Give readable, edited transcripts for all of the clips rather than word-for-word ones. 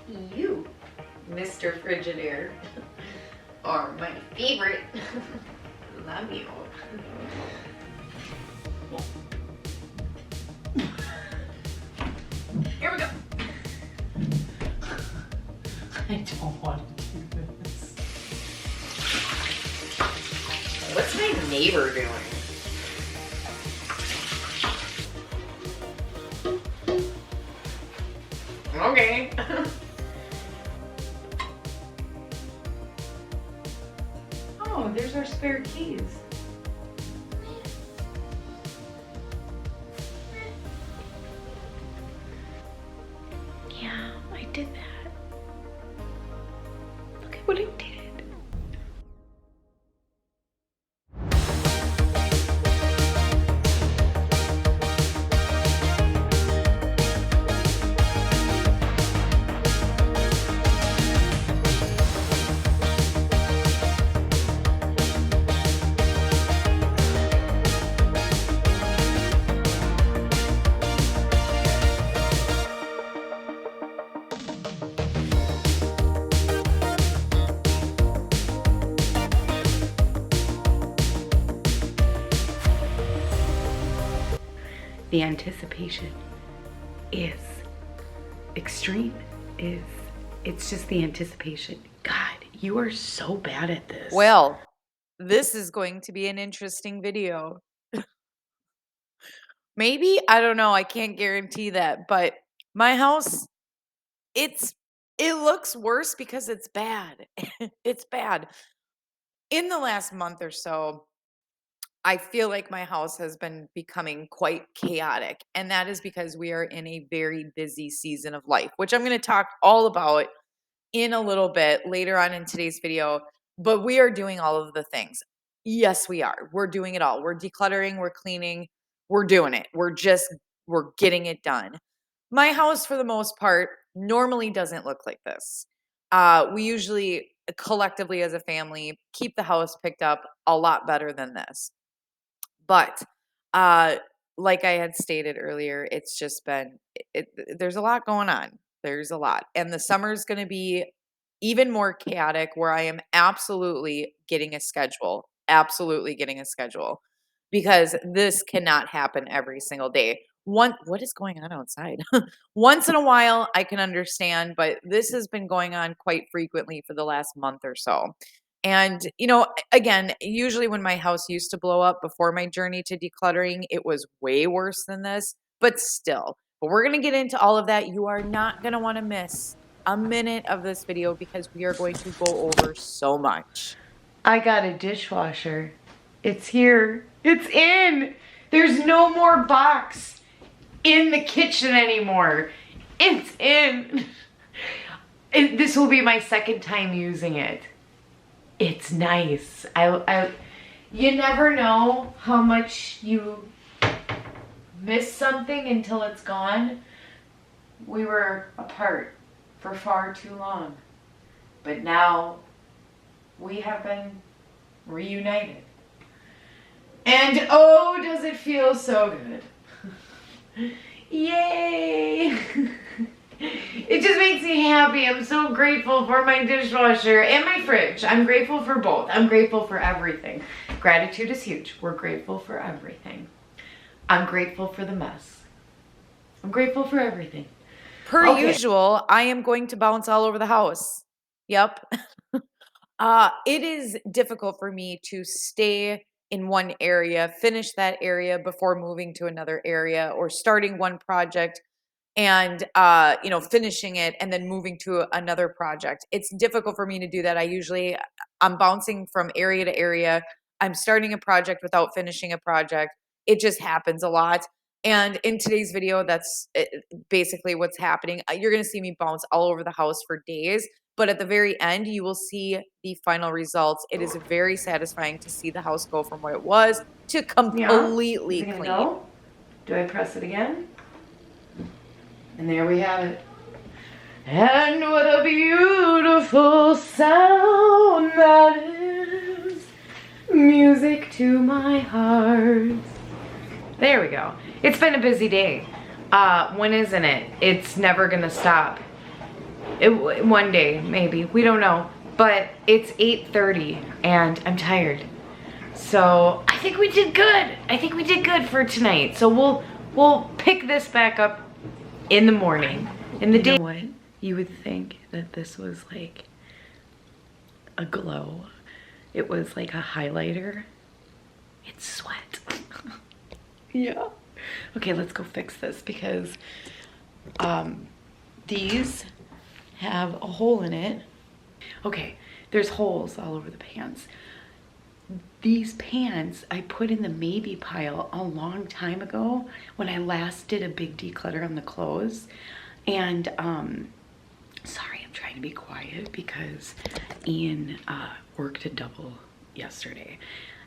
You, Mr. Frigidaire, are my favorite. Love you. Here we go. I don't want to do this. What's my neighbor doing? Okay. Oh, there's our spare keys. Yeah, I did that. Look at what I did. The anticipation is extreme. It's just the anticipation. God, you are so bad at this. Well, this is going to be an interesting video. Maybe, I don't know, I can't guarantee that, but my house, it looks worse because it's bad. It's bad. In the last month or so, I feel like my house has been becoming quite chaotic, and that is because we are in a very busy season of life, which I'm going to talk all about in a little bit later on in today's video, but we are doing all of the things. Yes, we are. We're doing it all. We're decluttering, we're cleaning, we're doing it. We're getting it done. My house, for the most part, normally doesn't look like this. We usually collectively as a family keep the house picked up a lot better than this. But like I had stated earlier, it's just been there's a lot going on. There's a lot. And the summer is going to be even more chaotic where I am absolutely getting a schedule. Absolutely getting a schedule because this cannot happen every single day. What is going on outside? Once in a while I can understand, but this has been going on quite frequently for the last month or so. And, again, usually when my house used to blow up before my journey to decluttering, it was way worse than this, but still. But we're going to get into all of that. You are not going to want to miss a minute of this video because we are going to go over so much. I got a dishwasher. It's here. It's in. There's no more box in the kitchen anymore. It's in. This will be my second time using it. It's nice. You never know how much you miss something until it's gone. We were apart for far too long, but now we have been reunited. And oh, does it feel so good. Yay! It just makes me happy. I'm so grateful for my dishwasher and my fridge. I'm grateful for both. I'm grateful for everything. Gratitude is huge. We're grateful for everything. I'm grateful for the mess. I'm grateful for everything. Per usual, I am going to bounce all over the house. Yep. It is difficult for me to stay in one area, finish that area before moving to another area or starting one project and finishing it and then moving to another project. It's difficult for me to do that. I'm bouncing from area to area. I'm starting a project without finishing a project. It just happens a lot. And in today's video, that's basically what's happening. You're going to see me bounce all over the house for days, but at the very end, you will see the final results. It is very satisfying to see the house go from what it was to completely clean. Go? Do I press it again? And there we have it. And what a beautiful sound that is. Music to my heart. There we go. It's been a busy day. When isn't it? It's never gonna stop. One day, maybe. We don't know. But it's 8:30 and I'm tired. So I think we did good. I think we did good for tonight. So we'll pick this back up in the morning. In the day. You know what? You would think that this was like a glow. It was like a highlighter. It's sweat. Yeah. Okay, let's go fix this because these have a hole in it. Okay, there's holes all over the pants. These pants I put in the maybe pile a long time ago when I last did a big declutter on the clothes. And sorry, I'm trying to be quiet because Ian worked a double yesterday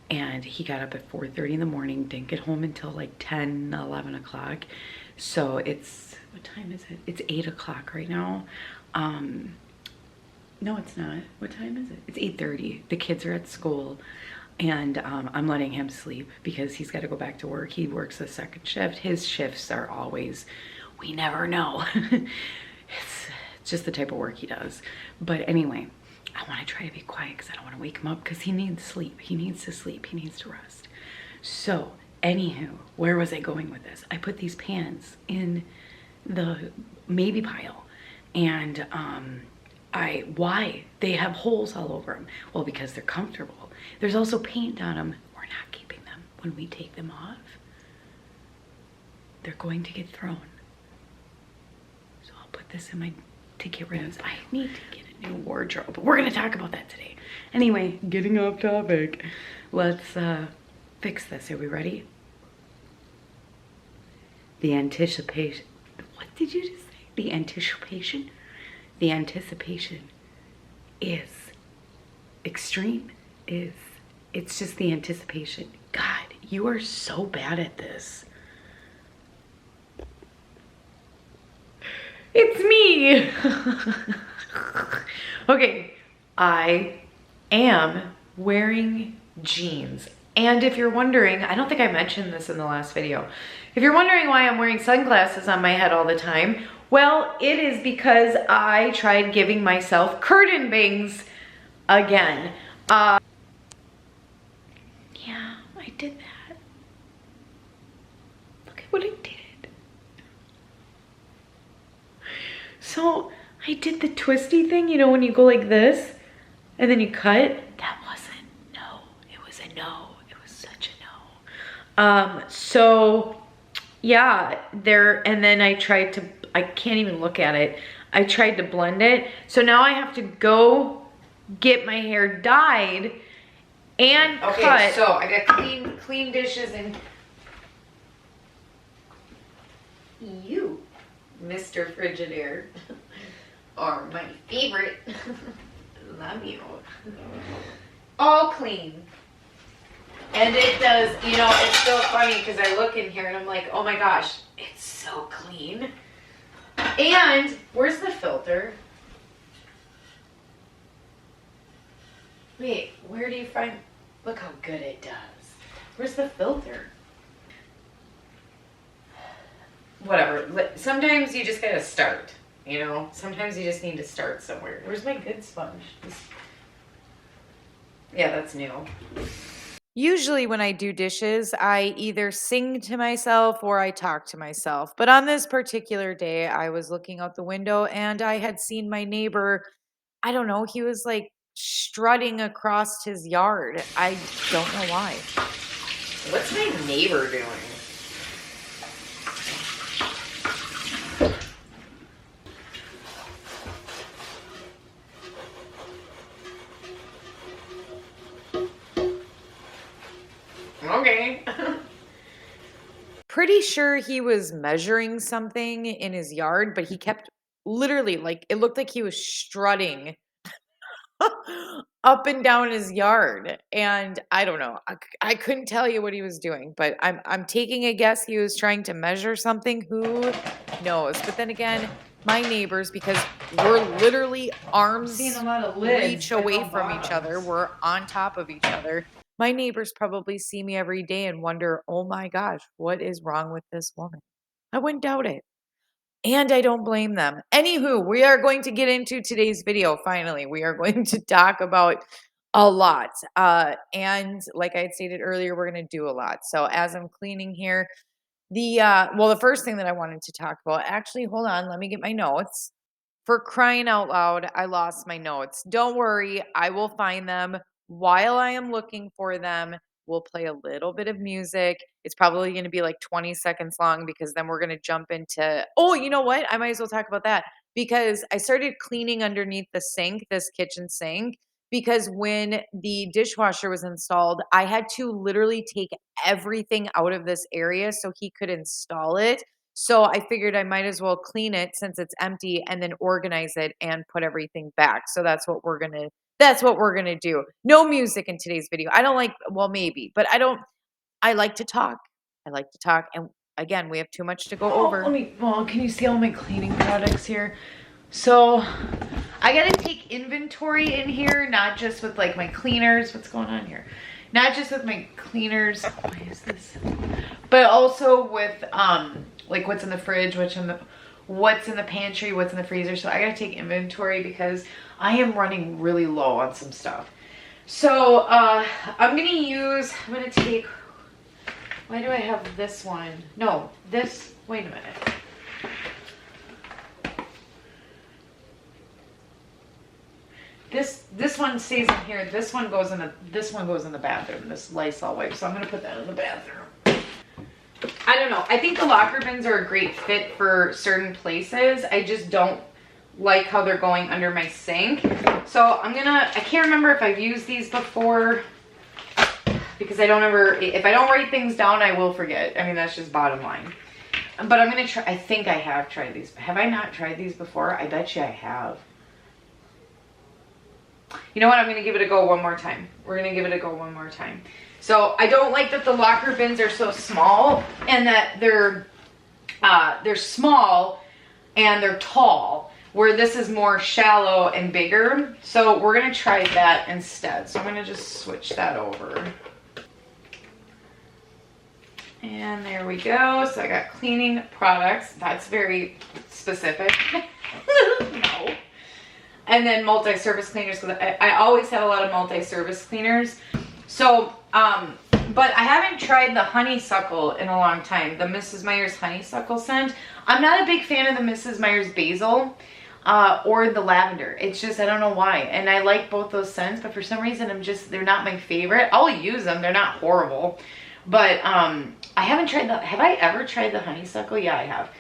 and he got up at 4:30 in the morning, didn't get home until like 10, 11 o'clock. So it's, what time is it? It's 8 o'clock right now. No, it's not. What time is it? It's 8:30. The kids are at school and I'm letting him sleep because he's got to go back to work. He works the second shift. His shifts are always, we never know. It's just the type of work he does. But anyway, I want to try to be quiet because I don't want to wake him up because he needs sleep. He needs to sleep. He needs to rest. So anywho, where was I going with this? I put these pants in the maybe pile and why? They have holes all over them. Well, because they're comfortable. There's also paint on them. We're not keeping them when we take them off. They're going to get thrown. So I'll put this in my, to get rid of. I need to get a new wardrobe, but we're gonna talk about that today. Anyway, getting off topic. Let's fix this. Are we ready? The anticipation. What did you just say? The anticipation? The anticipation is extreme. It's just the anticipation. God, you are so bad at this. It's me. Okay, I am wearing jeans. And if you're wondering, I don't think I mentioned this in the last video. If you're wondering why I'm wearing sunglasses on my head all the time, well, it is because I tried giving myself curtain bangs again. Yeah, I did that. Look at what I did. So I did the twisty thing, you know, when you go like this and then you cut. That wasn't no. It was a no. It was such a no. So yeah, there, and then I tried to, I can't even look at it. I tried to blend it. So now I have to go get my hair dyed and cut. Okay, so I got clean dishes and you, Mr. Frigidaire, are my favorite. Love you. All clean. And it does, you know, it's so funny because I look in here and I'm like, oh my gosh, it's so clean. And where's the filter? Wait, where do you find, look how good it does. Where's the filter? Whatever, sometimes you just gotta start, you know? Sometimes you just need to start somewhere. Where's my good sponge? Yeah, that's new. Usually when I do dishes, I either sing to myself or I talk to myself. But on this particular day, I was looking out the window and I had seen my neighbor, I don't know, he was like strutting across his yard. I don't know why. What's my neighbor doing? Okay. Pretty sure he was measuring something in his yard, but he kept literally, like, it looked like he was strutting up and down his yard. And I don't know. I couldn't tell you what he was doing, but I'm taking a guess he was trying to measure something. Who knows? But then again, my neighbors, because we're literally arms reach away from each other, we're on top of each other. My neighbors probably see me every day and wonder, oh my gosh, what is wrong with this woman? I wouldn't doubt it. And I don't blame them. Anywho, we are going to get into today's video. Finally, we are going to talk about a lot. And like I had stated earlier, we're going to do a lot. So as I'm cleaning here, the first thing that I wanted to talk about, actually, hold on, let me get my notes. For crying out loud, I lost my notes. Don't worry, I will find them. While I am looking for them, we'll play a little bit of music. It's probably going to be like 20 seconds long because then we're going to jump into, oh, you know what? I might as well talk about that because I started cleaning underneath the sink, this kitchen sink, because when the dishwasher was installed, I had to literally take everything out of this area so he could install it. So I figured I might as well clean it since it's empty and then organize it and put everything back. So that's what we're going to do. No music in today's video. I don't like, well, maybe, but I like to talk. I like to talk. And again, we have too much to go over. Well, can you see all my cleaning products here? So I gotta take inventory in here, not just with like my cleaners. What's going on here? Not just with my cleaners. Why is this? But also with like what's in the fridge, what's in the pantry, what's in the freezer. So I gotta take inventory because I am running really low on some stuff. So I'm gonna take, why do I have this one? No, this, wait a minute. This one stays in here. This one goes in the bathroom. This Lysol wipe. So I'm gonna put that in the bathroom. I don't know. I think the locker bins are a great fit for certain places. I just don't like how they're going under my sink. So I can't remember if I've used these before because if I don't write things down, I will forget. I mean, that's just bottom line. But I'm gonna try, I think I have tried these. Have I not tried these before? I bet you I have. You know what? I'm going to give it a go one more time. We're going to give it a go one more time. So I don't like that the locker bins are so small and that they're small and they're tall, where this is more shallow and bigger. So we're going to try that instead. So I'm going to just switch that over. And there we go. So I got cleaning products. That's very specific. No. And then multi-surface cleaners, because I always have a lot of multi-surface cleaners. So, but I haven't tried the honeysuckle in a long time, the Mrs. Meyer's honeysuckle scent. I'm not a big fan of the Mrs. Meyer's basil or the lavender. It's just, I don't know why. And I like both those scents, but for some reason, they're not my favorite. I'll use them. They're not horrible. But I haven't tried have I ever tried the honeysuckle? Yeah, I have.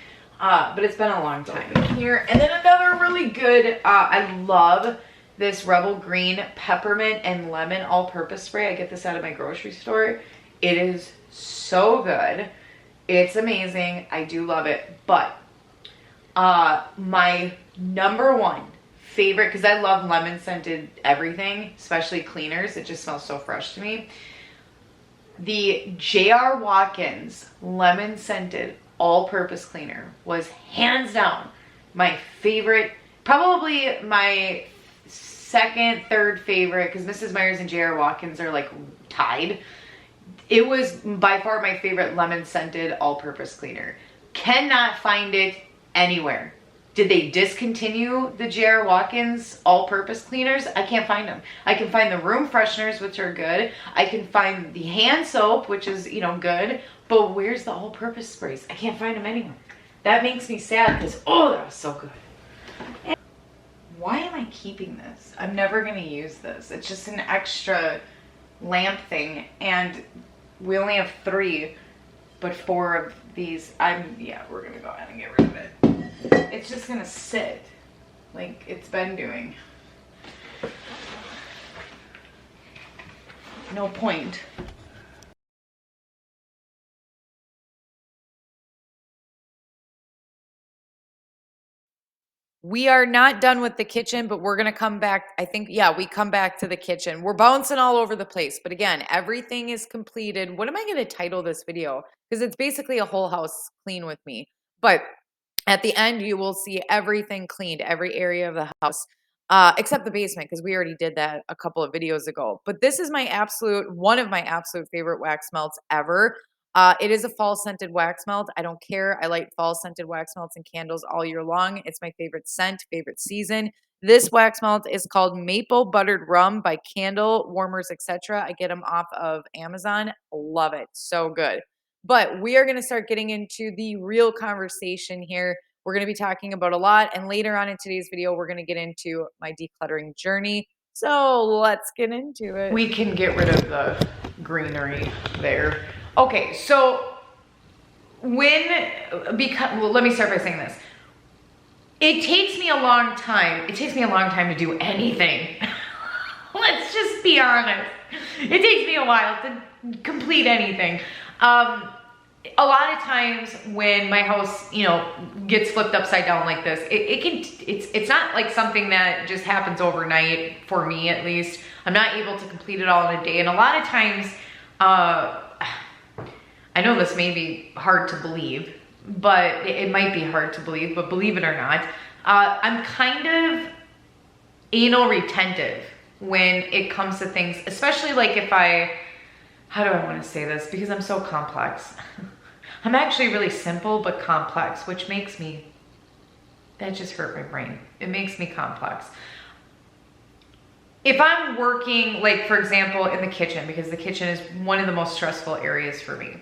But it's been a long time here. And then another really good, I love this Rebel Green peppermint and lemon all-purpose spray. I get this out of my grocery store. It is so good. It's amazing. I do love it. But my number one favorite, because I love lemon scented everything, especially cleaners. It just smells so fresh to me. The J.R. Watkins lemon scented all-purpose cleaner was hands down my favorite, probably my second, third favorite, because Mrs. Meyer's and J.R. Watkins are like tied. It was by far my favorite lemon scented all-purpose cleaner. Cannot find it anywhere. Did they discontinue the J.R. Watkins all-purpose cleaners? I can't find them. I can find the room fresheners, which are good. I can find the hand soap, which is, good. But where's the all-purpose sprays? I can't find them anywhere. That makes me sad because, oh, that was so good. And why am I keeping this? I'm never going to use this. It's just an extra lamp thing. And we only have 3, but 4 of these. We're going to go ahead and get rid of it. It's just going to sit like it's been doing. No point. We are not done with the kitchen, but we're going to come back. I think, we come back to the kitchen. We're bouncing all over the place. But again, everything is completed. What am I going to title this video? Because it's basically a whole house clean with me. But at the end, you will see everything cleaned, every area of the house, except the basement, because we already did that a couple of videos ago. But this is one of my absolute favorite wax melts ever. It is a fall scented wax melt. I don't care. I light fall scented wax melts and candles all year long. It's my favorite scent, favorite season. This wax melt is called Maple Buttered Rum by Candle Warmers, etc. I get them off of Amazon. Love it. So good. But we are going to start getting into the real conversation here. We're going to be talking about a lot. And later on in today's video, we're going to get into my decluttering journey. So let's get into it. We can get rid of the greenery there. Okay, so well, let me start by saying this. It takes me a long time to do anything. Let's just be honest. It takes me a while to complete anything. A lot of times when my house, gets flipped upside down like this, it's not like something that just happens overnight, for me at least. I'm not able to complete it all in a day. And a lot of times, I know this may be hard to believe, but it might be hard to believe, but believe it or not, I'm kind of anal retentive when it comes to things, especially like if how do I want to say this? Because I'm so complex. I'm actually really simple, but complex, which makes me, that just hurt my brain. It makes me complex. If I'm working, like for example, in the kitchen, because the kitchen is one of the most stressful areas for me.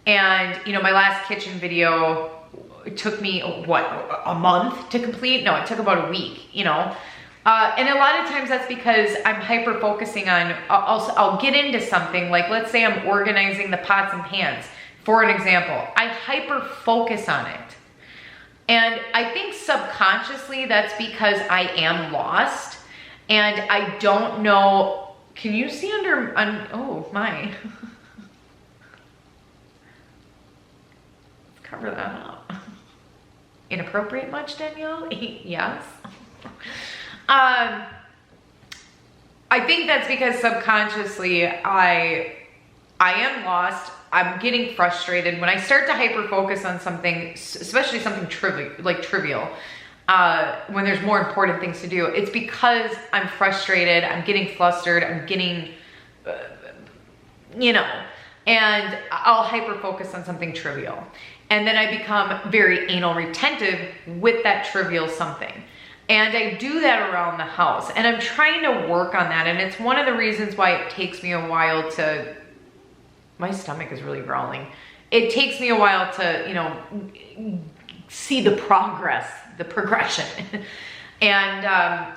And my last kitchen video, it took me, what, a month to complete? No, it took about a week, and a lot of times that's because I'm hyper focusing on, I'll get into something, like let's say I'm organizing the pots and pans, for an example. I hyper focus on it. And I think subconsciously that's because I am lost and I don't know, can you see oh my. Cover that up. Inappropriate much, Danielle? Yes. I think that's because subconsciously I am lost. I'm getting frustrated. When I start to hyper focus on something, especially something trivial, when there's more important things to do, it's because I'm frustrated, I'm getting flustered, I'm getting, and I'll hyper focus on something trivial. And then I become very anal retentive with that trivial something. And I do that around the house. And I'm trying to work on that. And it's one of the reasons why it takes me a while to, my stomach is really growling. It takes me a while to, see the progression. And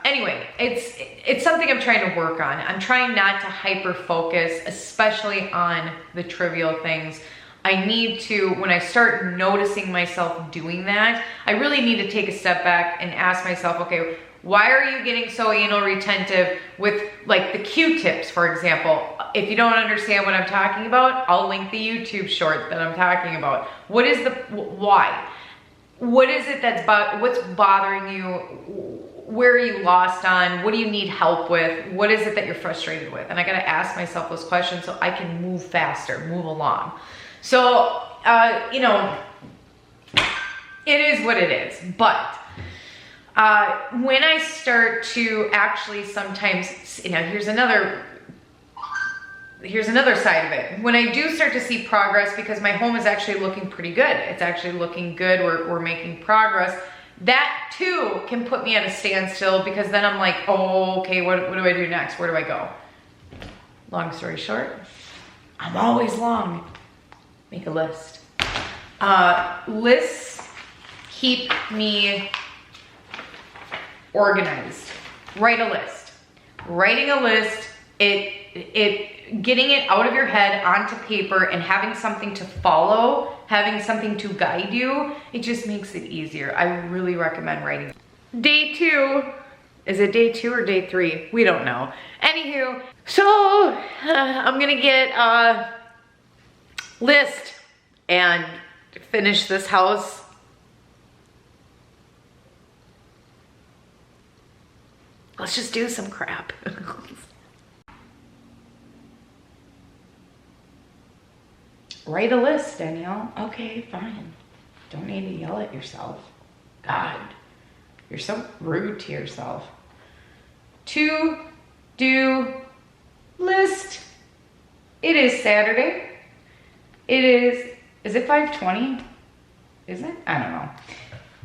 anyway, it's something I'm trying to work on. I'm trying not to hyper focus, especially on the trivial things. I need to, when I start noticing myself doing that, I really need to take a step back and ask myself, okay, why are you getting so anal retentive with like the Q-tips, for example? If you don't understand what I'm talking about, I'll link the YouTube short that I'm talking about. What is why? What is it what's bothering you? Where are you lost on? What do you need help with? What is it that you're frustrated with? And I gotta ask myself those questions so I can move faster, move along. So, it is what it is. But when I start to actually sometimes, here's another side of it. When I do start to see progress, because my home is actually looking pretty good. It's actually looking good. We're making progress. That too can put me at a standstill, because then I'm like, oh, okay, what do I do next? Where do I go? Long story short, I'm always long. Make a list. Lists keep me organized. Write a list. Writing a list, getting it out of your head onto paper and having something to follow, having something to guide you, it just makes it easier. I really recommend writing. Day 2, is it day 2 or day 3? We don't know. Anywho, so I'm gonna get a list and finish this house. Let's just do some crap. Write a list, Danielle. Okay, fine. Don't need to yell at yourself. God, you're so rude to yourself. To-do list. It is Saturday. It is it 5:20? Is it? I don't know.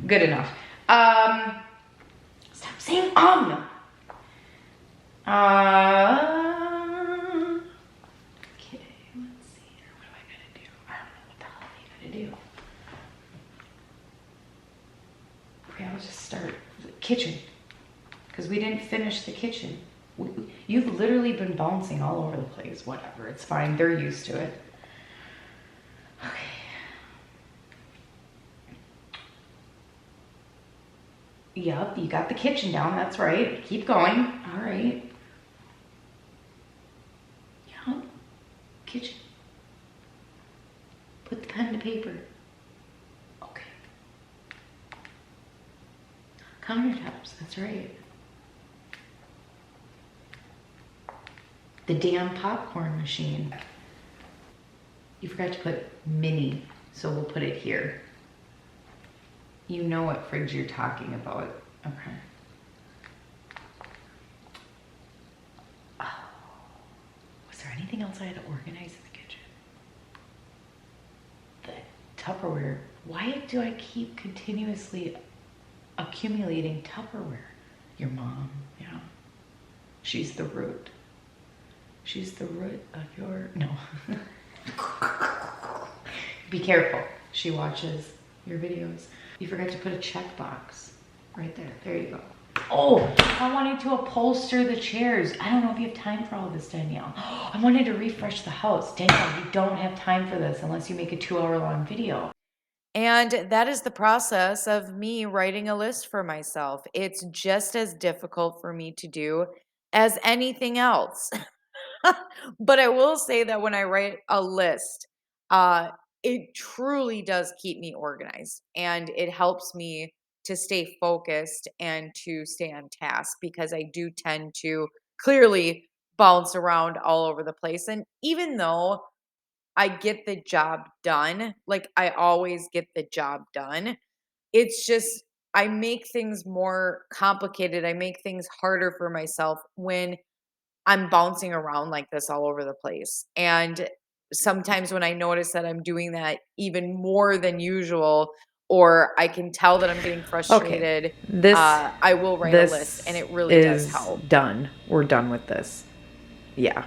Good enough. Stop saying Okay, let's see here. What am I gonna do? I don't know what the hell I gotta do. Okay, I'll just start. Kitchen. Because we didn't finish the kitchen. You've literally been bouncing all over the place. Whatever, it's fine. They're used to it. Okay. Yup, you got the kitchen down. That's right. Keep going. All right. Yup. Kitchen. Put the pen to paper. Okay. Countertops. That's right. The damn popcorn machine. You forgot to put mini, so we'll put it here. You know what fridge you're talking about. Okay. Oh. Was there anything else I had to organize in the kitchen? The Tupperware. Why do I keep continuously accumulating Tupperware? Your mom, yeah. She's the root. She's the root of your, no. Be careful. She watches your videos. You forgot to put a checkbox right there. There you go. Oh, I wanted to upholster the chairs. I don't know if you have time for all this, Danielle. I wanted to refresh the house. Danielle, you don't have time for this unless you make a 2-hour-long video. And that is the process of me writing a list for myself. It's just as difficult for me to do as anything else. But I will say that when I write a list, it truly does keep me organized and it helps me to stay focused and to stay on task because I do tend to clearly bounce around all over the place. And even though I get the job done, like I always get the job done, it's just I make things more complicated. I make things harder for myself when I'm bouncing around like this all over the place. And sometimes when I notice that I'm doing that even more than usual, or I can tell that I'm getting frustrated, I will write a list and it really does help. Done. We're done with this. Yeah.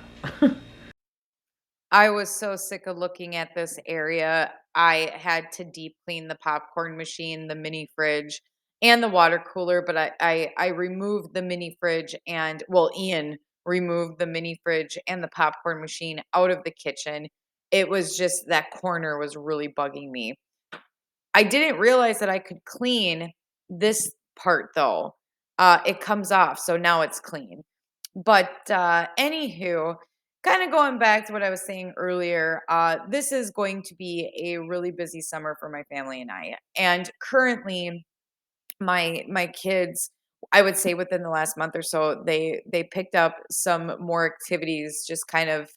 I was so sick of looking at this area. I had to deep clean the popcorn machine, the mini fridge, and the water cooler. But I removed the mini fridge and, well, Ian removed the mini fridge and the popcorn machine out of the kitchen. It was just that corner was really bugging me. I didn't realize that I could clean this part though. It comes off, so now it's clean. But anywho, kind of going back to what I was saying earlier, this is going to be a really busy summer for my family and I. And currently, my kids, I would say within the last month or so, they picked up some more activities, just kind of,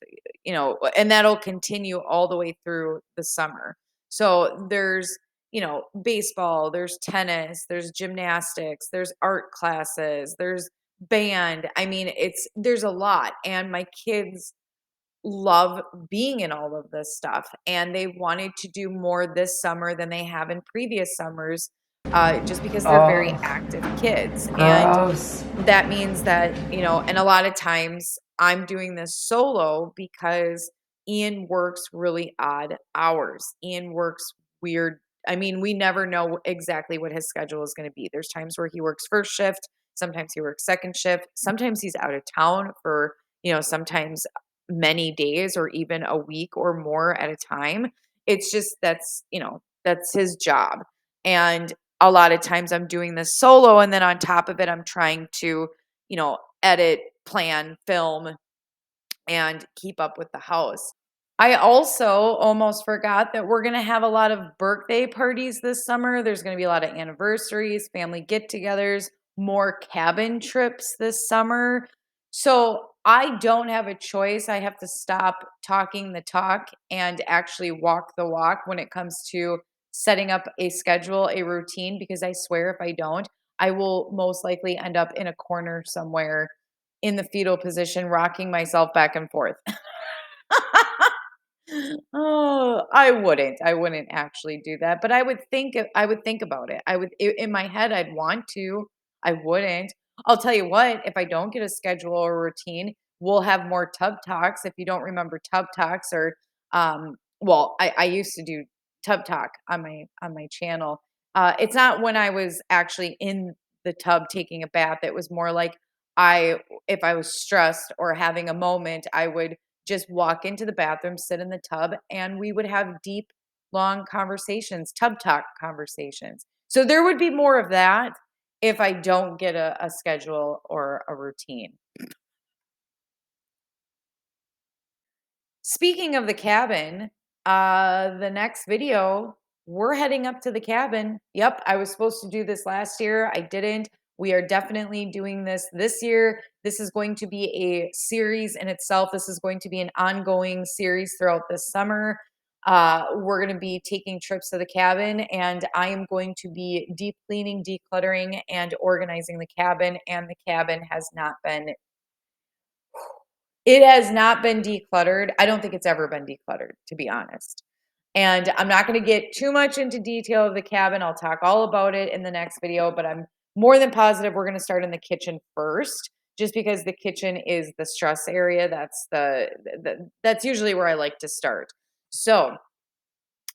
and that'll continue all the way through the summer. So there's baseball, there's tennis, there's gymnastics, there's art classes, there's band. I mean, there's a lot, and my kids love being in all of this stuff, and they wanted to do more this summer than they have in previous summers, just because they're very active kids. Gross. And that means that, and a lot of times I'm doing this solo because Ian works really odd hours. Ian works weird. I mean, we never know exactly what his schedule is going to be. There's times where he works first shift, sometimes he works second shift, sometimes he's out of town for, sometimes many days or even a week or more at a time. It's just that's his job. And a lot of times I'm doing this solo, and then on top of it I'm trying to, edit, plan, film, and keep up with the house. I also almost forgot that we're going to have a lot of birthday parties this summer. There's going to be a lot of anniversaries, family get togethers, more cabin trips this summer. So I don't have a choice. I have to stop talking the talk and actually walk the walk when it comes to setting up a schedule, a routine, because I swear if I don't, I will most likely end up in a corner somewhere in the fetal position, rocking myself back and forth. Oh, I wouldn't actually do that, but I would think about it. In my head, I'd want to. I wouldn't. I'll tell you what, if I don't get a schedule or routine, we'll have more tub talks. If you don't remember tub talks or well, I used to do tub talk on my channel. It's not when I was actually in the tub taking a bath. It was more like I if I was stressed or having a moment, I would just walk into the bathroom, sit in the tub, and we would have deep, long conversations, tub talk conversations. So there would be more of that if I don't get a schedule or a routine. Speaking of the cabin, the next video, we're heading up to the cabin. Yep, I was supposed to do this last year. I didn't. We are definitely doing this year. This is going to be a series in itself. This is going to be an ongoing series throughout this summer. We're going to be taking trips to the cabin, and I am going to be deep cleaning, decluttering, and organizing the cabin. And the cabin has not been it has not been decluttered. I don't think it's ever been decluttered, to be honest. And I'm not going to get too much into detail of the cabin. I'll talk all about it in the next video, but I'm more than positive we're going to start in the kitchen first, just because the kitchen is the stress area. That's usually where I like to start. So,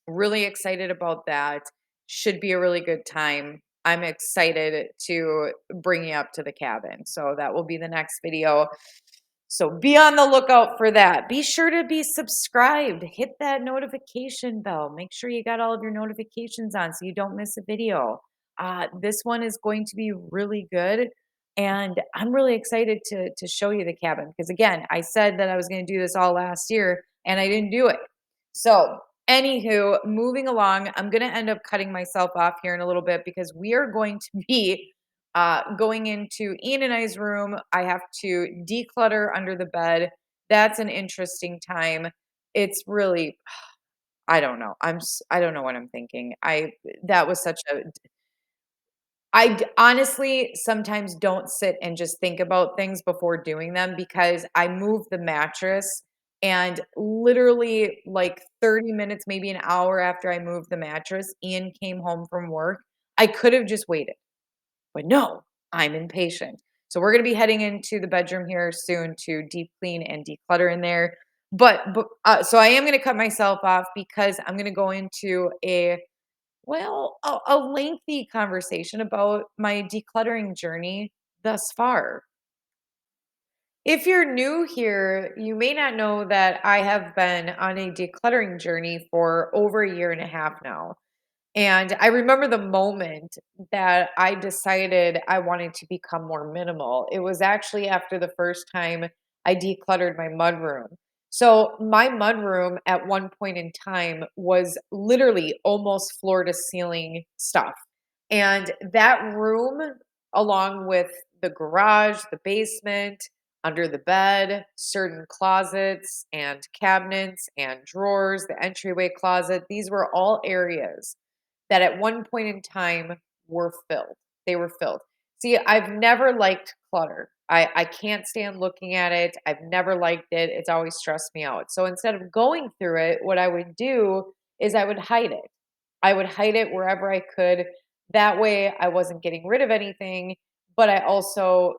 really excited about that. Should be a really good time. I'm excited to bring you up to the cabin. So that will be the next video. So be on the lookout for that. Be sure to be subscribed. Hit that notification bell. Make sure you got all of your notifications on so you don't miss a video. This one is going to be really good. And I'm really excited to show you the cabin because, again, I said that I was going to do this all last year and I didn't do it. So, anywho, moving along, I'm going to end up cutting myself off here in a little bit because we are going to be going into Ian and I's room. I have to declutter under the bed. That's an interesting time. It's really, I don't know. I don't know what I'm thinking. That was such a, honestly sometimes don't sit and just think about things before doing them because I moved the mattress and literally like 30 minutes, maybe an hour after I moved the mattress, Ian came home from work. I could have just waited. But no, I'm impatient. So we're going to be heading into the bedroom here soon to deep clean and declutter in there. So I am going to cut myself off because I'm going to go into a lengthy conversation about my decluttering journey thus far. If you're new here, you may not know that I have been on a decluttering journey for over a year and a half now. And I remember the moment that I decided I wanted to become more minimal. It was actually after the first time I decluttered my mudroom. So, my mudroom at one point in time was literally almost floor to ceiling stuff. And that room, along with the garage, the basement, under the bed, certain closets and cabinets and drawers, the entryway closet, these were all areas that at one point in time were filled. They were filled. See, I've never liked clutter. I can't stand looking at it. I've never liked it. It's always stressed me out. So instead of going through it, what I would do is I would hide it. I would hide it wherever I could. That way I wasn't getting rid of anything, but I also,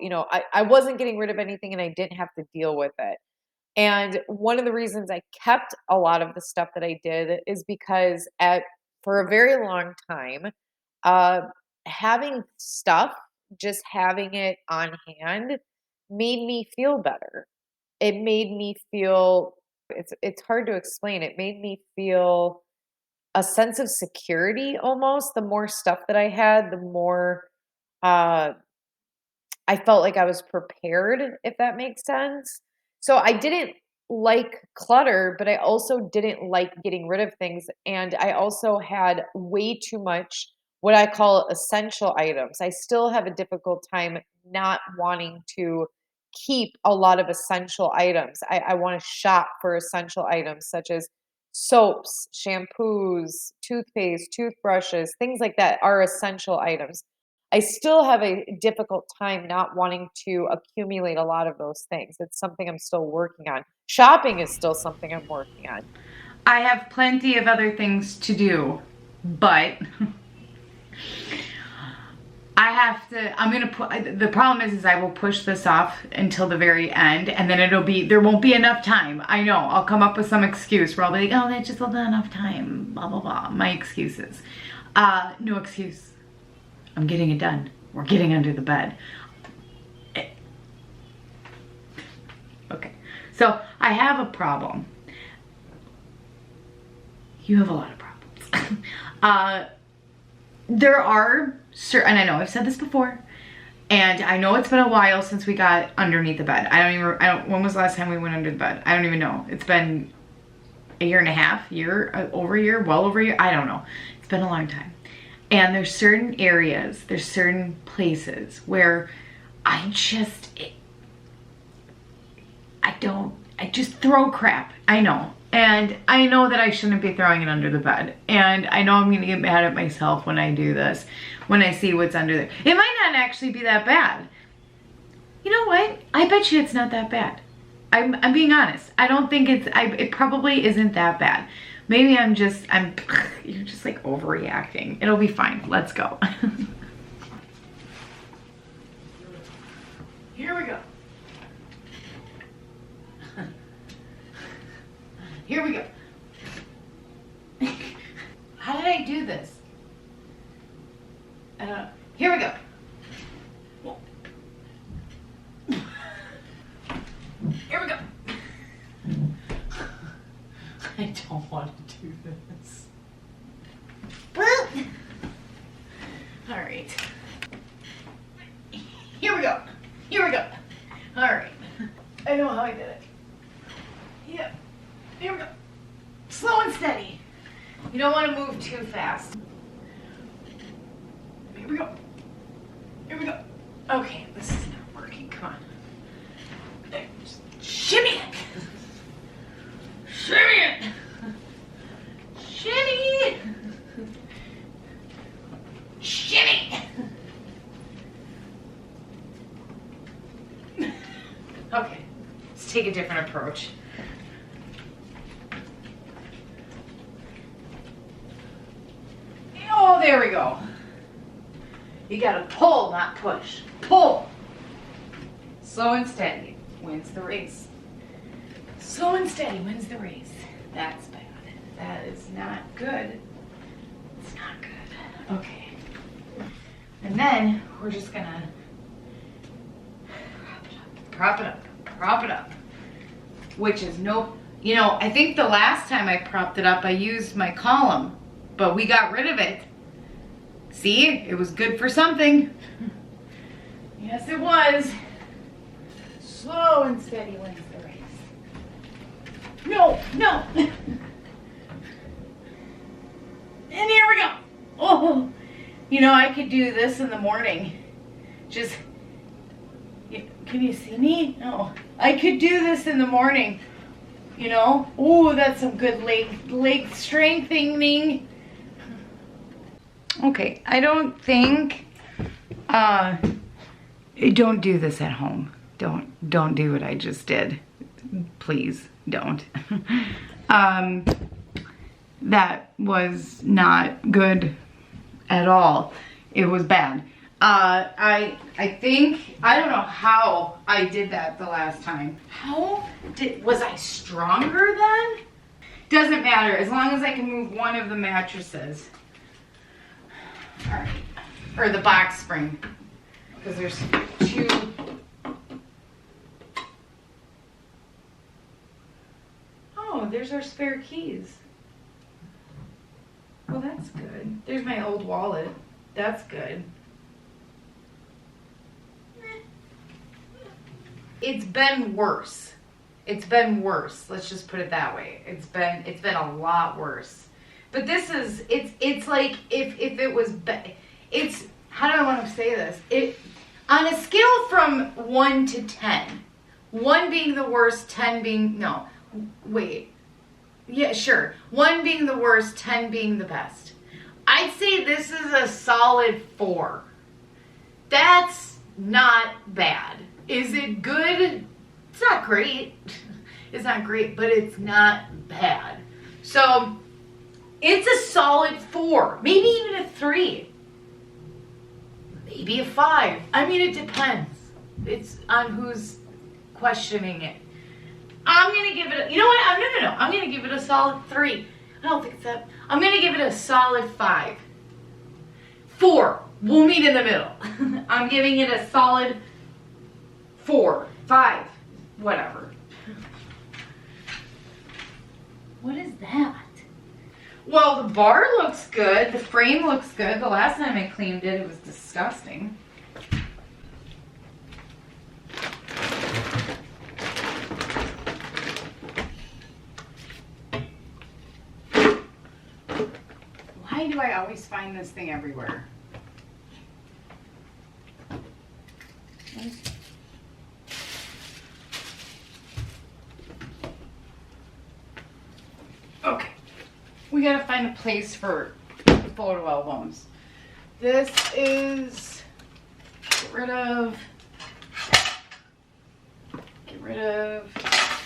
I wasn't getting rid of anything and I didn't have to deal with it. And one of the reasons I kept a lot of the stuff that I did is because for a very long time, uh, having stuff, just having it on hand, made me feel better. It made me feel it's hard to explain. It made me feel a sense of security almost. The more stuff that I had, the more uh I felt like I was prepared, if that makes sense. So I didn't like clutter, but I also didn't like getting rid of things. And I also had way too much what I call essential items. I still have a difficult time not wanting to keep a lot of essential items. I want to shop for essential items such as soaps, shampoos, toothpaste, toothbrushes, things like that are essential items. I still have a difficult time not wanting to accumulate a lot of those things. It's something I'm still working on. Shopping is still something I'm working on. I have plenty of other things to do, but I have to, I'm gonna put, the problem is I will push this off until the very end, and then there won't be enough time. I know, I'll come up with some excuse where I'll be like, oh, that just wasn't enough time, blah, blah, blah, my excuses. No excuse. I'm getting it done. We're getting under the bed. Okay, so I have a problem. You have a lot of problems. There are certain, and I know I've said this before, and I know it's been a while since we got underneath the bed. When was the last time we went under the bed? I don't even know. It's been a year and a half, over a year, well over a year. I don't know. It's been a long time. And there's certain areas, there's certain places where I just throw crap. I know. And I know that I shouldn't be throwing it under the bed. And I know I'm gonna get mad at myself when I do this, when I see what's under there. It might not actually be that bad. You know what? I bet you it's not that bad. I'm being honest. I don't think it probably isn't that bad. Maybe you're just like overreacting. It'll be fine. Let's go. Here we go. Here we go. How did I do this? Here we go. Here we go. I don't want to do this. All right. Here we go. Here we go. All right. I know how I did it. Yep. Here we go. Slow and steady. You don't want to move too fast. Here we go. Here we go. Okay, this is not working. Come on. There. Just shimmy it. Shimmy it. Shimmy. Shimmy. Okay, let's take a different approach. Oh, there we go. You gotta pull, not push. Pull. Slow and steady wins the race. Slow and steady wins the race. That's bad. That is not good. It's not good. Okay. And then we're just gonna prop it up, prop it up. Which is I think the last time I propped it up, I used my column, but we got rid of it. See, it was good for something. Yes, it was. Slow and steady wins the race. No, no. And here we go. Oh, I could do this in the morning. Just, can you see me? No. I could do this in the morning. Oh, that's some good leg strengthening. Okay, I don't think, don't do this at home. Don't do what I just did. Please don't. That was not good at all. It was bad. I don't know how I did that the last time. Was I stronger then? Doesn't matter, as long as I can move one of the mattresses. All right, or the box spring, because there's two. Oh, there's our spare keys. Well, that's good. There's my old wallet. That's good. It's been worse. It's been worse. Let's just put it that way. It's been a lot worse. But this is, it's like if it was, it's, how do I want to say this? On a scale from 1 to 10, 1 being the worst, 10 being, no, wait. Yeah, sure. 1 being the worst, 10 being the best. I'd say this is a solid 4. That's not bad. Is it good? It's not great. It's not great, but it's not bad. So it's a solid 4, maybe even a 3, maybe a 5. I mean, it depends. It's on who's questioning it. I'm gonna give it a, you know what? No. I'm gonna give it a solid 3. I don't think it's that. I'm gonna give it a solid 5. 4. We'll meet in the middle. I'm giving it a solid 4, 5, whatever. What is that? Well, the bar looks good. The frame looks good. The last time I cleaned it, it was disgusting. Why do I always find this thing everywhere? Okay, we gotta find a place for photo albums. This is, get rid of,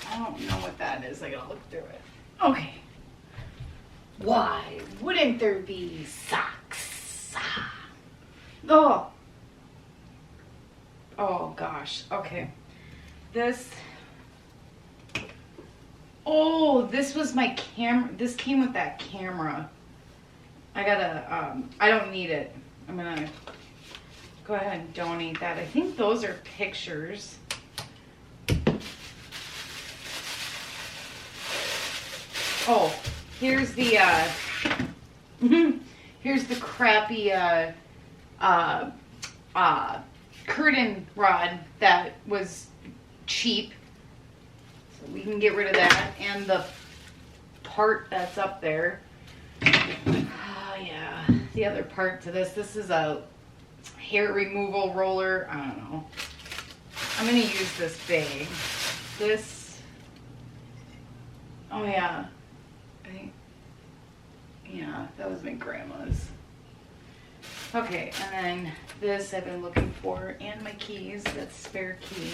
I don't know what that is. I gotta look through it. Okay. Why wouldn't there be socks? Oh gosh. Okay. This was my camera. This came with that camera. I gotta, I don't need it. I'm gonna go ahead and donate that. I think those are pictures. Oh, here's the, here's the crappy, curtain rod that was cheap. So we can get rid of that. And the part that's up there. Oh yeah, the other part to this. This is a hair removal roller. I don't know. I'm gonna use this bag. This, oh yeah. Yeah, that was my grandma's. Okay, and then this I've been looking for, and my keys, that's spare key.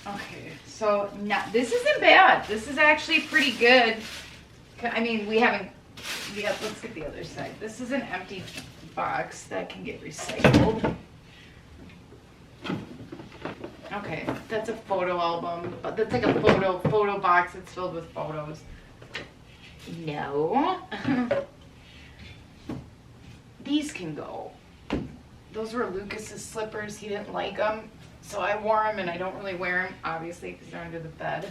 Okay, so now this isn't bad. This is actually pretty good. I mean, we haven't, yeah, let's get the other side. This is an empty box that can get recycled. Okay, that's a photo album, but that's like a photo box that's filled with photos. No. These can go. Those were Lucas's slippers. He didn't like them, so I wore them, and I don't really wear them, obviously, because they're under the bed.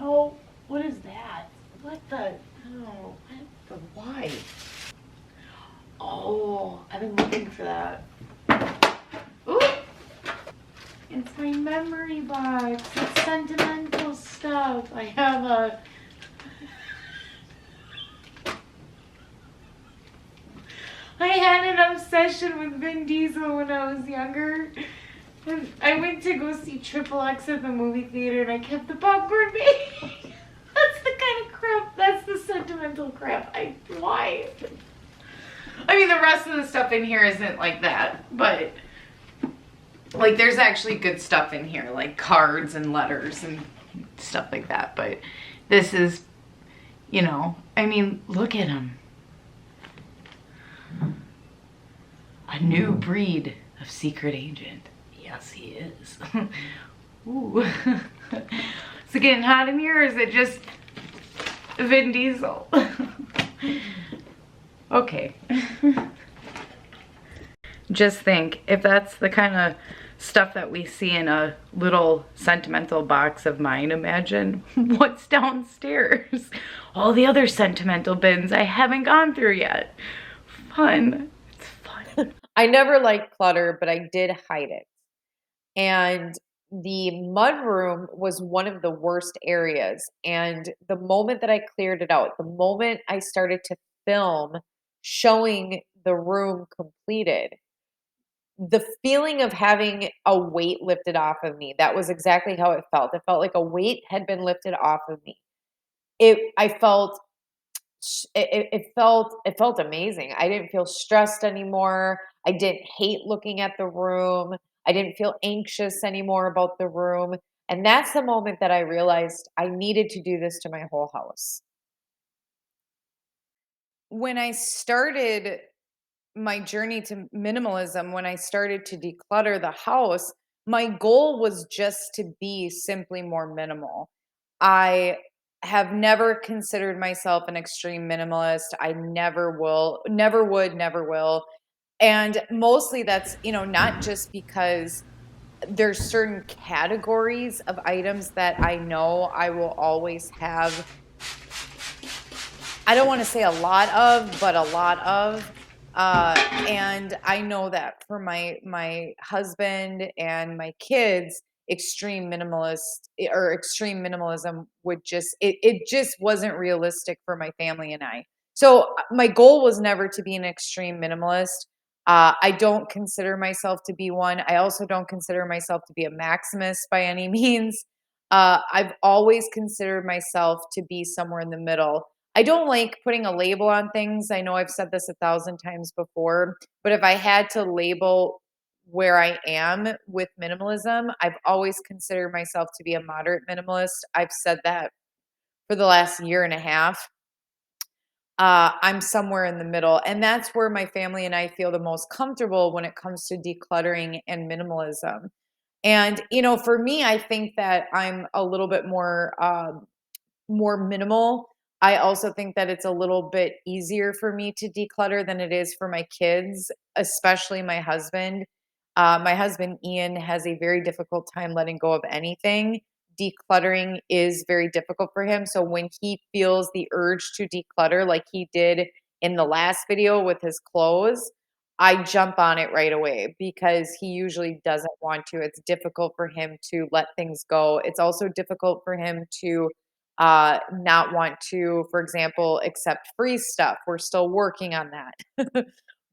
Oh, what is that? What the? Oh, what the? Why? Oh, I've been looking for that. Ooh! It's my memory box. It's sentimental stuff. I have a... I had an obsession with Vin Diesel when I was younger. And I went to go see Triple X at the movie theater and I kept the popcorn bag. That's the kind of crap, that's the sentimental crap. Why? I mean, the rest of the stuff in here isn't like that, but... like, there's actually good stuff in here, like cards and letters and stuff like that. But this is, you know, I mean, look at him. A new breed of secret agent. Yes, he is. Ooh. Is it getting hot in here, or is it just Vin Diesel? Okay. Just think, if that's the kind of stuff that we see in a little sentimental box of mine, imagine what's downstairs. All the other sentimental bins I haven't gone through yet. Fun. It's fun. I never liked clutter, but I did hide it. And the mudroom was one of the worst areas. And the moment that I cleared it out, the moment I started to film showing the room completed, the feeling of having a weight lifted off of me, that was exactly how it felt. It felt like a weight had been lifted off of me. It felt amazing. I didn't feel stressed anymore. I didn't hate looking at the room. I didn't feel anxious anymore about the room. And that's the moment that I realized I needed to do this to my whole house. When I started my journey to minimalism, when I started to declutter the house, my goal was just to be simply more minimal. I have never considered myself an extreme minimalist. I never will, never would, never will. And mostly that's, not just because there's certain categories of items that I know I will always have. I don't wanna say a lot of, but a lot of, and I know that for my husband and my kids, extreme minimalism would it just wasn't realistic for my family and I. So, my goal was never to be an extreme minimalist. I don't consider myself to be one. I also don't consider myself to be a maximalist by any means. I've always considered myself to be somewhere in the middle. I don't like putting a label on things. I know I've said this 1,000 times before, but if I had to label where I am with minimalism, I've always considered myself to be a moderate minimalist. I've said that for the last year and a half. I'm somewhere in the middle, and that's where my family and I feel the most comfortable when it comes to decluttering and minimalism. And, for me, I think that I'm a little bit more minimal. I also think that it's a little bit easier for me to declutter than it is for my kids, especially my husband. My husband, Ian, has a very difficult time letting go of anything. Decluttering is very difficult for him. So when he feels the urge to declutter, like he did in the last video with his clothes, I jump on it right away because he usually doesn't want to. It's difficult for him to let things go. It's also difficult for him to not want to, for example, accept free stuff. We're still working on that.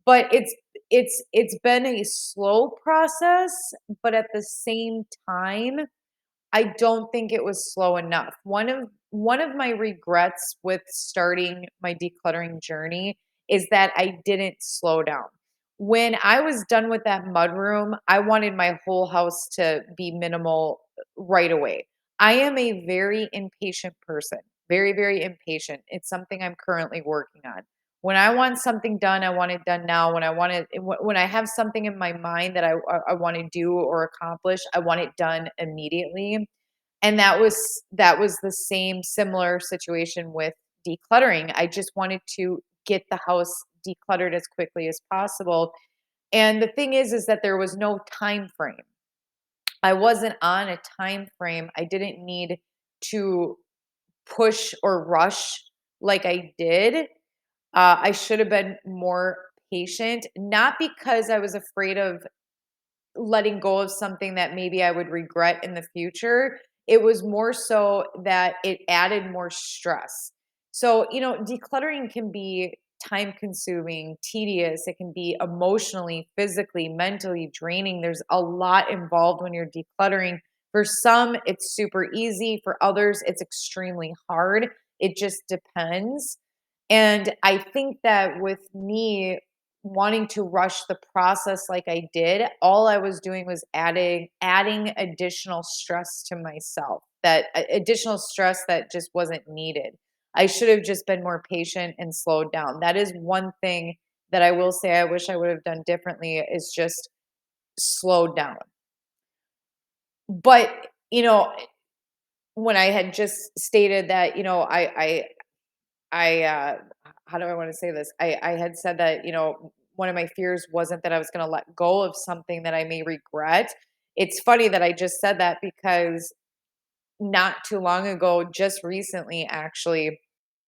But it's been a slow process, but at the same time, I don't think it was slow enough. One of my regrets with starting my decluttering journey is that I didn't slow down. When I was done with that mudroom, I wanted my whole house to be minimal right away. I am a very impatient person. Very, very impatient. It's something I'm currently working on. When I want something done, I want it done now. When I have something in my mind that I want to do or accomplish, I want it done immediately. And that was the same similar situation with decluttering. I just wanted to get the house decluttered as quickly as possible. And the thing is that there was no time frame. I wasn't on a time frame. I didn't need to push or rush like I did. I should have been more patient, not because I was afraid of letting go of something that maybe I would regret in the future. It was more so that it added more stress. So, decluttering can be time consuming, tedious. It can be emotionally, physically, mentally draining. There's a lot involved when you're decluttering. For some, it's super easy. For others, it's extremely hard. It just depends. And I think that with me, wanting to rush the process like I did, all I was doing was adding additional stress to myself. Additional stress that just wasn't needed. I should have just been more patient and slowed down. That is one thing that I will say I wish I would have done differently is just slowed down. But, when I had just stated that, I how do I want to say this? I had said that, one of my fears wasn't that I was going to let go of something that I may regret. It's funny that I just said that because not too long ago, just recently actually,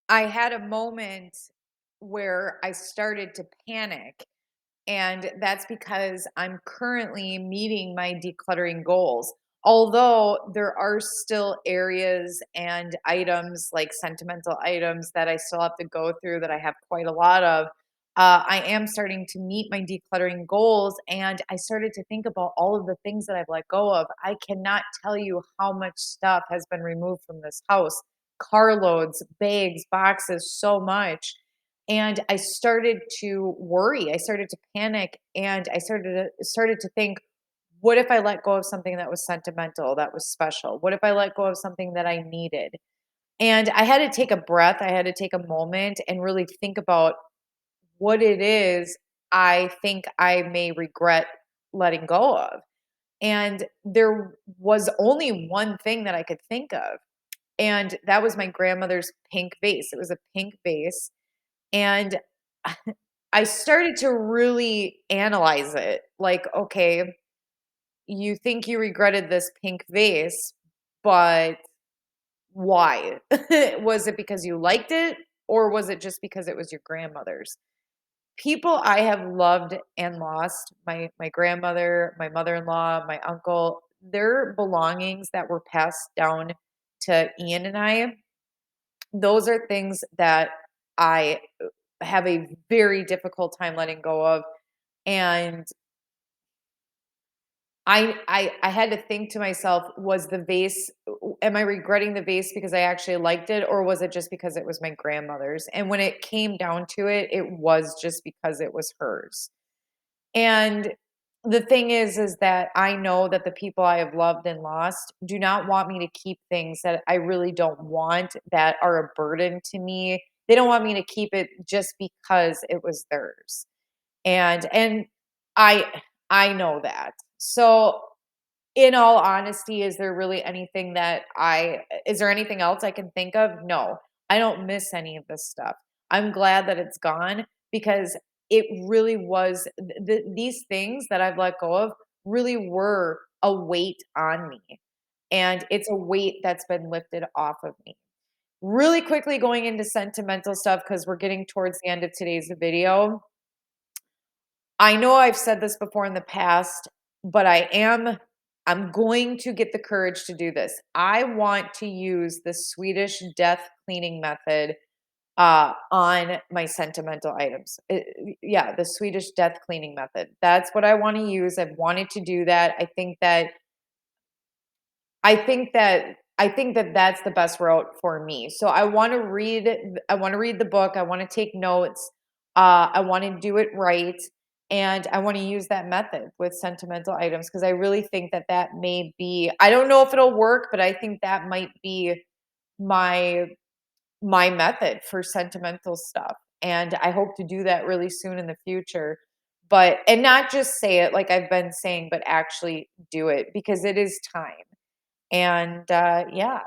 I had a moment where I started to panic, and that's because I'm currently meeting my decluttering goals. Although there are still areas and items like sentimental items that I still have to go through that I have quite a lot of, I am starting to meet my decluttering goals. And I started to think about all of the things that I've let go of. I cannot tell you how much stuff has been removed from this house, carloads, bags, boxes, so much. And I started to worry. I started to panic, and I started to think, what if I let go of something that was sentimental, that was special? What if I let go of something that I needed? And I had to take a breath. I had to take a moment and really think about what it is I think I may regret letting go of. And there was only one thing that I could think of, and that was my grandmother's pink vase. It was a pink vase, and I started to really analyze it. Like, okay, you think you regretted this pink vase, but why? Was it because you liked it, or was it just because it was your grandmother's? People I have loved and lost, my grandmother, my mother-in-law, my uncle, their belongings that were passed down to Ian and I, those are things that I have a very difficult time letting go of. And I had to think to myself, was the vase, am I regretting the vase because I actually liked it, or was it just because it was my grandmother's? And when it came down to it, it was just because it was hers. And the thing is that I know that the people I have loved and lost do not want me to keep things that I really don't want, that are a burden to me. They don't want me to keep it just because it was theirs. And I I know that. So in all honesty, is there anything else I can think of? No. I don't miss any of this stuff. I'm glad that it's gone because it really was these things that I've let go of really were a weight on me. And it's a weight that's been lifted off of me. Really quickly going into sentimental stuff because we're getting towards the end of today's video. I know I've said this before in the past, but I'm going to get the courage to do this. I want to use the Swedish death cleaning method on my sentimental items. Yeah, the Swedish death cleaning method. That's what I want to use. I've wanted to do that. I think that that's the best route for me. So I want to read the book, I want to take notes, I want to do it right, and I want to use that method with sentimental items because I really think that that may be, I don't know if it'll work, but I think that might be my my method for sentimental stuff. And I hope to do that really soon in the future. But and not just say it like I've been saying, but actually do it because it is time. And, yeah.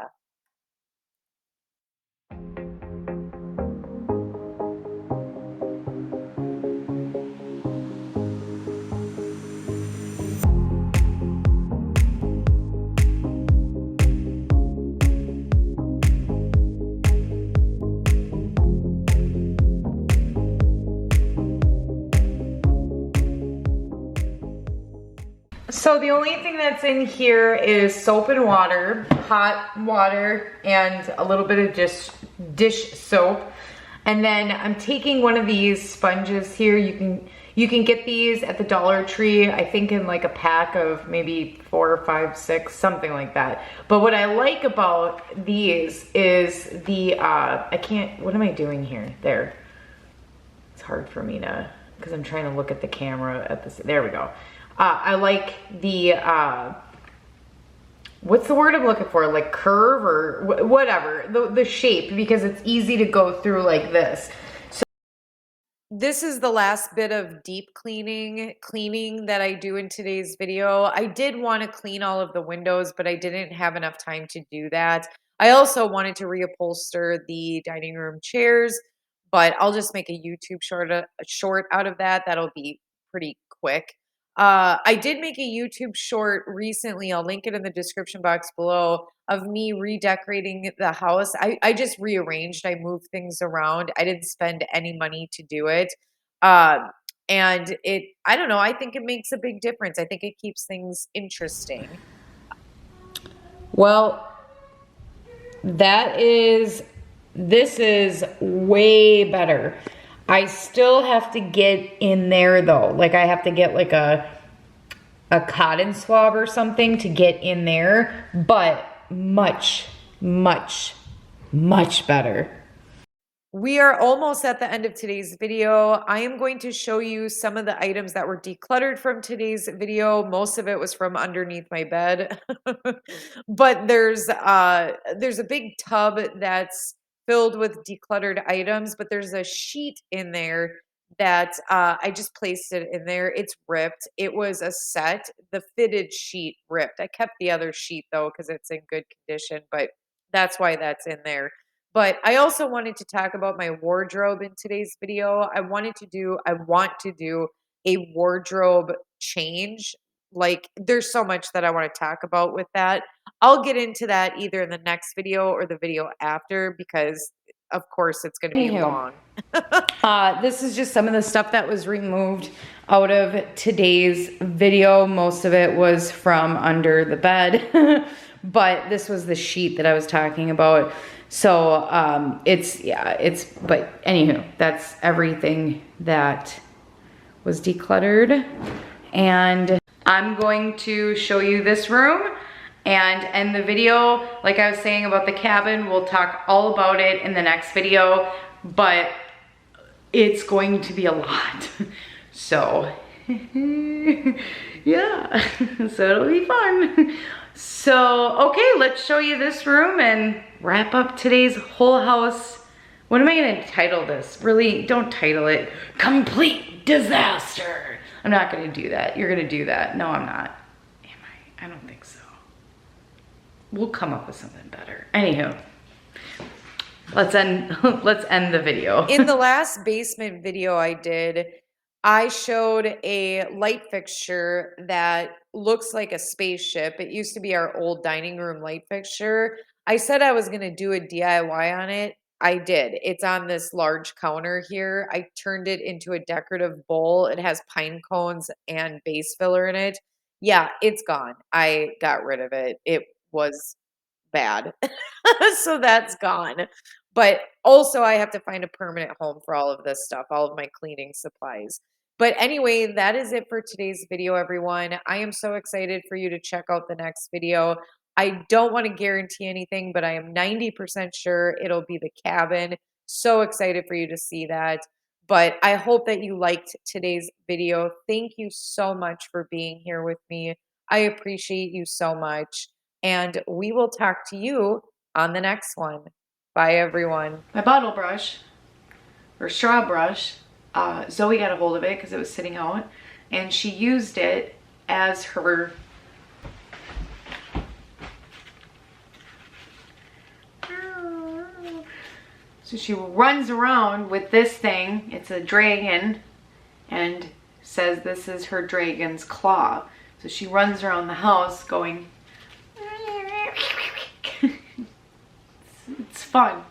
So the only thing that's in here is soap and water, hot water, and a little bit of dish soap. And then I'm taking one of these sponges here. You can get these at the Dollar Tree, I think in like a pack of maybe 4 or 5, 6, something like that. But what I like about these is the, what am I doing here? There. It's hard for me to, because I'm trying to look at the camera at this, there we go. I like the, what's the word I'm looking for? Like curve or whatever, the shape, because it's easy to go through like this. So This is the last bit of deep cleaning that I do in today's video. I did want to clean all of the windows, but I didn't have enough time to do that. I also wanted to reupholster the dining room chairs, but I'll just make a YouTube short out of that. That'll be pretty quick. I did make a YouTube short recently. I'll link it in the description box below of me redecorating the house. I just rearranged. I moved things around. I didn't spend any money to do it. And I don't know, I think it makes a big difference. I think it keeps things interesting. well, this is way better. I still have to get in there though. Like I have to get like a cotton swab or something to get in there, but much, much, much better. We are almost at the end of today's video. I am going to show you some of the items that were decluttered from today's video. Most of it was from underneath my bed. But there's a big tub that's filled with decluttered items, but there's a sheet in there that I just placed it in there. It's ripped. It was a set. The fitted sheet ripped. I kept the other sheet though because it's in good condition, but that's why that's in there. But I also wanted to talk about my wardrobe in today's video. I want to do a wardrobe change. Like there's so much that I want to talk about with that. I'll get into that either in the next video or the video after because of course it's going to be long. This is just some of the stuff that was removed out of today's video. Most of it was from under the bed, but this was the sheet that I was talking about. So but anywho, that's everything that was decluttered. And I'm going to show you this room and end the video. Like I was saying about the cabin, we'll talk all about it in the next video, but it's going to be a lot. So yeah, so it'll be fun. So, okay, let's show you this room and wrap up today's whole house. What am I gonna title this? Really, don't title it Complete Disaster. I'm not gonna do that. You're gonna do that. No, I'm not. Am I? I don't think so. We'll come up with something better. Anywho, let's end the video. In the last basement video I did, I showed a light fixture that looks like a spaceship. It used to be our old dining room light fixture. I said I was going to do a DIY on it. I did. It's on this large counter here. I turned it into a decorative bowl. It has pine cones and base filler in it. Yeah, it's gone. I got rid of it. It was bad. So that's gone. But also I have to find a permanent home for all of this stuff, all of my cleaning supplies. But anyway, that is it for today's video, everyone. I am so excited for you to check out the next video. I don't want to guarantee anything, but I am 90% sure it'll be the cabin. So excited for you to see that. But I hope that you liked today's video. Thank you so much for being here with me. I appreciate you so much. And we will talk to you on the next one. Bye, everyone. My bottle brush, or straw brush, Zoe got a hold of it because it was sitting out, and she used it as her so she runs around with this thing. It's a dragon and says this is her dragon's claw. So she runs around the house going it's fun.